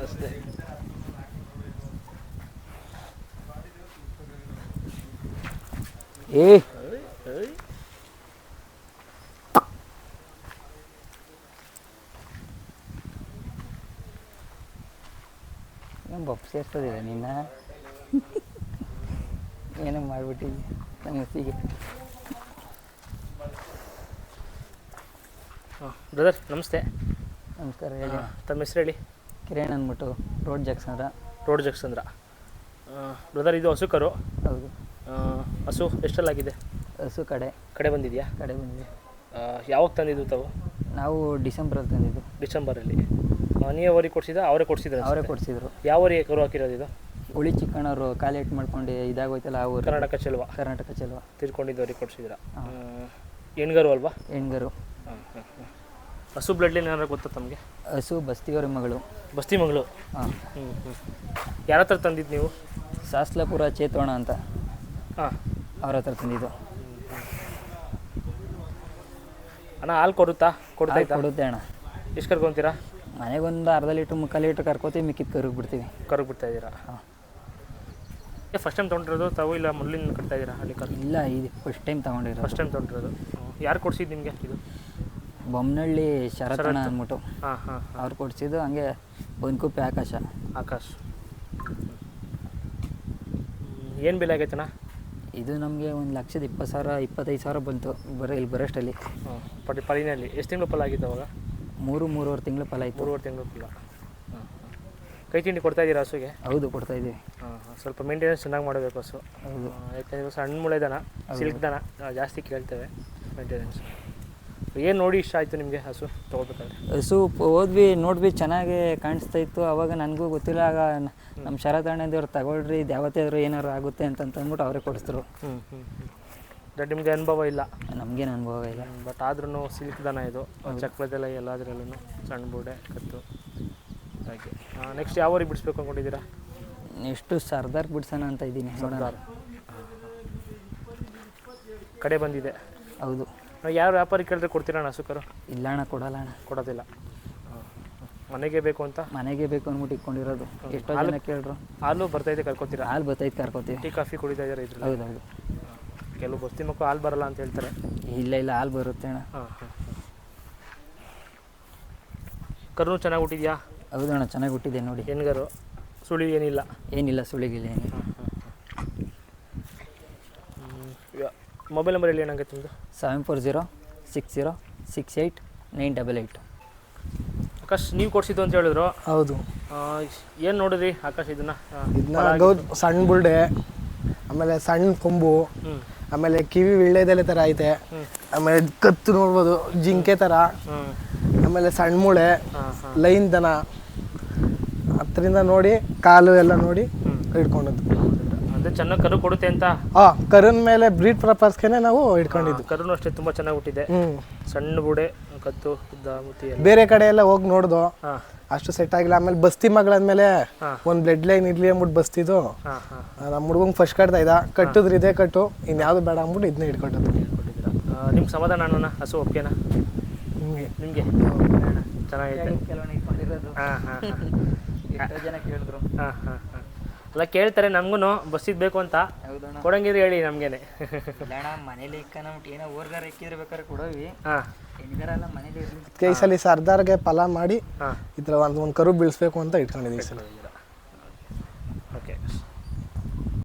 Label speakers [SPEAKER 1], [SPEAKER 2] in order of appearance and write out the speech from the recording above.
[SPEAKER 1] ಅಷ್ಟೇ.
[SPEAKER 2] ಬೊಪ್ಪು ಸೇರ್ತದಿದೆ ನಿನ್ನ ಏನೋ ಮಾಡಿಬಿಟ್ಟಿದ್ದೆ ನಮ್ಮ ಮಸಿಗೆ.
[SPEAKER 1] ಬ್ರದರ್ ನಮಸ್ತೆ.
[SPEAKER 2] ನಮಸ್ಕಾರ. ಹೇಳಿ.
[SPEAKER 1] ತಮ್ಮ ಹೆಸರು ಹೇಳಿ.
[SPEAKER 2] ಕಿರಣ್ ಅಂದ್ಬಿಟ್ಟು ರೋಡ್ ಜಕ್ಸಂದ್ರ.
[SPEAKER 1] ಬ್ರದರ್ ಇದು ಹಸು ಕರು.
[SPEAKER 2] ಹೌದು.
[SPEAKER 1] ಹಸು ಎಷ್ಟಲ್ಲಾಗಿದೆ?
[SPEAKER 2] ಹಸು ಕಡೆ
[SPEAKER 1] ಬಂದಿದೆಯಾ?
[SPEAKER 2] ಬಂದಿದೆ.
[SPEAKER 1] ಯಾವಾಗ ತಂದಿದ್ದು ತಾವು?
[SPEAKER 2] ನಾವು ಡಿಸೆಂಬರಲ್ಲಿ ತಂದಿದ್ದು.
[SPEAKER 1] ಡಿಸೆಂಬರಲ್ಲಿ. ನೀವೇ ಕೊಡಿಸಿದ ಅವರೇ ಕೊಡಿಸಿದ್ರು? ಯಾವ ಊರಿಗೆ ಕರು ಹಾಕಿರೋದು ಇದು?
[SPEAKER 2] ಹುಳಿ ಚಿಕ್ಕಣ್ಣವರು ಕಾಲೇಟ್ ಮಾಡ್ಕೊಂಡು ಇದಾಗೋಯ್ತಲ್ಲ ಆ ಊರು.
[SPEAKER 1] ಕರ್ನಾಟಕ ಚೆಲುವ ತಿರ್ಕೊಂಡಿದ್ದವ್ರಿಗೆ ಕೊಡಿಸಿದ್ರ. ಹೆಣ್ಗರು ಅಲ್ವಾ?
[SPEAKER 2] ಹೆಣ್ಗರು.
[SPEAKER 1] ಹಸು ಬ್ಲಡ್ ಲೈನ್ ಏನಾರು ಗೊತ್ತಾ ತಮಗೆ?
[SPEAKER 2] ಹಸು ಬಸ್ತಿಯವರ ಮಗಳು.
[SPEAKER 1] ಬಸ್ತಿ ಮಗಳು.
[SPEAKER 2] ಹಾಂ.
[SPEAKER 1] ಯಾರ ಹತ್ರ ತಂದಿದ್ದು ನೀವು?
[SPEAKER 2] ಸಾಸ್ಲಾಪುರ ಚೇತೋಣ ಅಂತ.
[SPEAKER 1] ಹಾಂ.
[SPEAKER 2] ಅವ್ರ ಹತ್ರ ತಂದಿದ್ದು.
[SPEAKER 1] ಅಣ್ಣ ಹಾಲು ಕೊಡುತ್ತೆ
[SPEAKER 2] ಅಣ್ಣ.
[SPEAKER 1] ಎಷ್ಟು ಕರ್ಕೊತೀರಾ?
[SPEAKER 2] ಮನೆಗೊಂದು ಅರ್ಧ ಲೀಟ್ರ್ 3/4 ಲೀಟ್ರ್ ಕರ್ಕೋತೀವಿ, ಮಿಕ್ಕಿದ್ದು ಕರುಗೆ ಬಿಡ್ತಾ
[SPEAKER 1] ಇದ್ದೀರಾ? ಹಾಂ. ಫಸ್ಟ್ ಟೈಮ್ ತೊಗೊಂಡಿರೋದು ತಾವು ಇಲ್ಲ ಮೊದಲಿನ ಕಟ್ತಾ ಇದ್ದೀರಾ ಹಳ್ಳಿ ಕರು?
[SPEAKER 2] ಇಲ್ಲ, ಇದು ಫಸ್ಟ್ ಟೈಮ್ ತೊಗೊಂಡಿರೋದು.
[SPEAKER 1] ಯಾರು ಕೊಡಿಸಿದ್ದು ನಿಮಗೆ ಇದು?
[SPEAKER 2] ಬೊಮ್ಮನಹಳ್ಳಿ ಶರತಣ್ಣ ಅಂದ್ಬಿಟ್ಟು.
[SPEAKER 1] ಹಾಂ.
[SPEAKER 2] ಅವ್ರು ಕೊಡಿಸಿದ್ದು. ಹಂಗೆ ಬನ್ಕುಪ್ಪೆ ಆಕಾಶ್.
[SPEAKER 1] ಏನು ಬೆಲೆ ಆಗೈತಣ್ಣ
[SPEAKER 2] ಇದು? ನಮಗೆ 1,20,000 25,000 ಬಂತು ಇಲ್ಲಿ ಬರೋಷ್ಟಲ್ಲಿ.
[SPEAKER 1] ಪಲಿನಲ್ಲಿ ಎಷ್ಟು ತಿಂಗಳು ಫಲ ಆಗಿತ್ತು ಅವಾಗ?
[SPEAKER 2] 3-3.5 ತಿಂಗಳು ಫಲ ಆಯಿತು.
[SPEAKER 1] 3.5 ತಿಂಗಳು ಫಲ. ಕೈ ತಿಂಡಿ ಕೊಡ್ತಾ ಇದ್ದೀರಾ ಹಸುಗೆ?
[SPEAKER 2] ಹೌದು, ಕೊಡ್ತಾಯಿದ್ದೀವಿ.
[SPEAKER 1] ಸ್ವಲ್ಪ ಮೇಂಟೆನೆನ್ಸ್ ಚೆನ್ನಾಗಿ ಮಾಡಬೇಕು ಹಸು.
[SPEAKER 2] ಹೌದು.
[SPEAKER 1] ಯಾಕೆಂದರೆ ಸಣ್ಣ ಮುಳೆ ದನ, ಸಿಲ್ಕ್ ದನ ಜಾಸ್ತಿ ಕೇಳ್ತೇವೆ ಮೇಂಟೆನೆನ್ಸ್. ಏನು ನೋಡಿ ಇಷ್ಟ ಆಯಿತು ನಿಮಗೆ ಹಸು ತೊಗೋಬೇಕಾದ್ರೆ?
[SPEAKER 2] ಹಸು ಹೋದ್ವಿ ನೋಡ್ವಿ, ಚೆನ್ನಾಗಿ ಕಾಣಿಸ್ತಾ ಇತ್ತು. ಅವಾಗ ನನಗೂ ಗೊತ್ತಿಲ್ಲ. ಆಗ ನಮ್ಮ ಶರತಣ್ಣದೇವ್ರು ತಗೊಳ್ರಿ, ಇದು ಯಾವತ್ತಾದ್ರೂ ಏನಾರು ಆಗುತ್ತೆ ಅಂತಂದ್ಬಿಟ್ಟು ಅವರೇ ಕೊಡಿಸಿದ್ರು.
[SPEAKER 1] ನಿಮಗೆ ಅನುಭವ ಇಲ್ಲ?
[SPEAKER 2] ನಮಗೇನು ಅನುಭವ ಇಲ್ಲ.
[SPEAKER 1] ಬಟ್ ಆದ್ರೂ ಸಿಲ್ಕ್ ದನ ಇದು, ಚಕ್ರದೆಲ್ಲ ಎಲ್ಲದರಲ್ಲೂ ಸಣ್ಣ ಬೂಡೆ ಕತ್ತು ಹಾಗೆ. ನೆಕ್ಸ್ಟ್ ಯಾವ ಊರಿಗೆ ಬಿಡಿಸ್ಬೇಕು ಅಂದ್ಕೊಂಡಿದ್ದೀರಾ?
[SPEAKER 2] ನೆಕ್ಸ್ಟು ಸರ್ದಾರ್ಗೆ ಬಿಡ್ಸೋಣ ಅಂತ ಇದ್ದೀನಿ.
[SPEAKER 1] ಸರ್ದಾರ್ ಕಡೆ ಬಂದಿದೆ.
[SPEAKER 2] ಹೌದು.
[SPEAKER 1] ಯಾರು ವ್ಯಾಪಾರಿ ಕೇಳಿದ್ರೆ ಕೊಡ್ತೀರಣ್ಣ ಹಸು ಕರು?
[SPEAKER 2] ಇಲ್ಲ ಅಣ್ಣ, ಕೊಡಲ್ಲ ಅಣ್ಣ.
[SPEAKER 1] ಕೊಡೋದಿಲ್ಲ. ಮನೆಗೆ ಬೇಕು ಅಂತ
[SPEAKER 2] ಅಂದ್ಬಿಟ್ಟು ಇಟ್ಕೊಂಡಿರೋದು. ಎಷ್ಟೋ ಜನ ಕೇಳಿದ್ರು.
[SPEAKER 1] ಹಾಲು ಬರ್ತೈತೆ ಕರ್ಕೋತೀರಾ?
[SPEAKER 2] ಹಾಲು ಬರ್ತೈತೆ ಕರ್ಕೋತೀವಿ.
[SPEAKER 1] ಟೀ ಕಾಫಿ ಕುಡಿತಾ ಇದ್ದಾರೆ ಇದ್ರಲ್ಲಿ?
[SPEAKER 2] ಹೌದೌದು.
[SPEAKER 1] ಕೆಲವು ಬಸ್ತಿ ಮಕ್ಕಳು ಹಾಲು ಬರಲ್ಲ ಅಂತ ಹೇಳ್ತಾರೆ.
[SPEAKER 2] ಇಲ್ಲ, ಹಾಲು ಬರುತ್ತೆ ಅಣ್ಣ.
[SPEAKER 1] ಹಾಂ. ಕರು ಚೆನ್ನಾಗಿ ಹುಟ್ಟಿದ್ಯಾ?
[SPEAKER 2] ಹೌದು ಅಣ್ಣ, ಚೆನ್ನಾಗಿ ಹುಟ್ಟಿದೆ ನೋಡಿ.
[SPEAKER 1] ಹೆಣ್ಗರು ಸುಳಿ ಏನಿಲ್ಲ?
[SPEAKER 2] ಸುಳಿಗಿಲ್ಲ ಏನು.
[SPEAKER 1] ಮೊಬೈಲ್ ನಂಬರ್ ಹೇಳಿ ಏನಾಗುತ್ತೆ ನಿಮ್ಮದು?
[SPEAKER 2] 7406068988.
[SPEAKER 1] ಆಕಾಶ್ ನೀವು ಕೊಡಿಸಿದ್ದು ಅಂತ ಹೇಳಿದ್ರು.
[SPEAKER 3] ಹೌದು.
[SPEAKER 1] ಏನು ನೋಡಿದ್ರಿ ಆಕಾಶ್ ಇದನ್ನ
[SPEAKER 3] ಸಣ್ಣ ಬುಲ್ಡೆ, ಆಮೇಲೆ ಸಣ್ಣ ಕೊಂಬು, ಆಮೇಲೆ ಕಿವಿ ವಿಳ್ಳೆದೆಲೆ ಥರ ಐತೆ, ಆಮೇಲೆ ಕತ್ತು ನೋಡ್ಬೋದು ಜಿಂಕೆ ಥರ, ಆಮೇಲೆ ಸಣ್ಣ ಮೂಳೆ, ಲೈನ್ ದನ ಹತ್ತರಿಂದ ನೋಡಿ ಕಾಲು ಎಲ್ಲ ನೋಡಿ ಹಿಡ್ಕೊಂಡದ್ದು.
[SPEAKER 1] ಅಂದರೆ ಚೆನ್ನಾಗಿ ಕರು ಕೊಡುತ್ತೆ ಅಂತ?
[SPEAKER 3] ಕರುನ ಮೇಲೆ ಬ್ರೀಡ್ ಪರ್ಪಸ್ಗೆ ನಾವು ಹಿಡ್ಕೊಂಡಿದ್ದು.
[SPEAKER 1] ಕರುನು ಅಷ್ಟೇ ತುಂಬ ಚೆನ್ನಾಗಿ ಹುಟ್ಟಿದೆ. ಸಣ್ಣ ಬುಡೆ, ಕತ್ತು, ಉದ್ದ, ಮುತ್ತಿ.
[SPEAKER 3] ಬೇರೆ ಕಡೆ ಎಲ್ಲ ಹೋಗಿ ನೋಡ್ದು, ಅಷ್ಟು ಸೆಟ್ ಆಗಿಲ್ಲ. ಆಮೇಲೆ ಬಸ್ತಿ ಮಗಳಾದ್ಮೇಲೆ ಒಂದು ಬ್ಲಡ್ ಲೈನ್ ಇರ್ಲಿ ಅಂದ್ಬಿಟ್ಟು ಬಸ್ತಿದ್ದು. ನಮ್ಮ ಹುಡುಗಂಗೆ ಫಸ್ಟ್ ಕಟ್ತಾ ಇದ್ದ, ಕಟ್ಟಿದ್ರೆ ಇದೇ ಕಟ್ಟು, ಇನ್ಯಾವುದು ಬೇಡ ಅಂದ್ಬಿಟ್ಟು ಇದನ್ನೇ ಹಿಡ್ಕೊಂಡದ್ದು.
[SPEAKER 1] ನಿಮ್ಮ ಸಮಾಧಾನ ಅಣ್ಣ ಹಸು ಒಪ್ಗೆನಾ ನಿಮಗೆ? ಚೆನ್ನಾಗೈತೆ.
[SPEAKER 2] ಎಷ್ಟೋ ಜನ ಕೇಳಿದ್ರು.
[SPEAKER 1] ಅಲ್ಲ ಕೇಳ್ತಾರೆ ನಮಗೂ ಬಸ್ಸಿದ್ದು ಬೇಕು ಅಂತ. ಕೊಡಂಗಿದ್ರೆ ಹೇಳಿ ನಮಗೇನೆ.
[SPEAKER 2] ಅಣ್ಣ ಮನೇಲಿ ಇಕ್ಕೊಂಬಿಟ್ಟು ಏನೋ ಊರ್ಗಾರ ಇಕ್ಕಿದ್ರೆ ಬೇಕಾದ್ರೆ ಕೊಡೋವಿ. ಹೆಣ್ಗಾರಲ್ಲ ಮನೇಲಿ ಇರಲಿ.
[SPEAKER 3] ಈ ಸಲ ಸರ್ದಾರ್ಗೆ ಫಲ ಮಾಡಿ ಈ ಥರ ಒಂದು ಕರು ಬೀಳಿಸ್ಬೇಕು ಅಂತ ಇಟ್ಕೊಂಡಿದ್ದೀವಿ ಸಲ.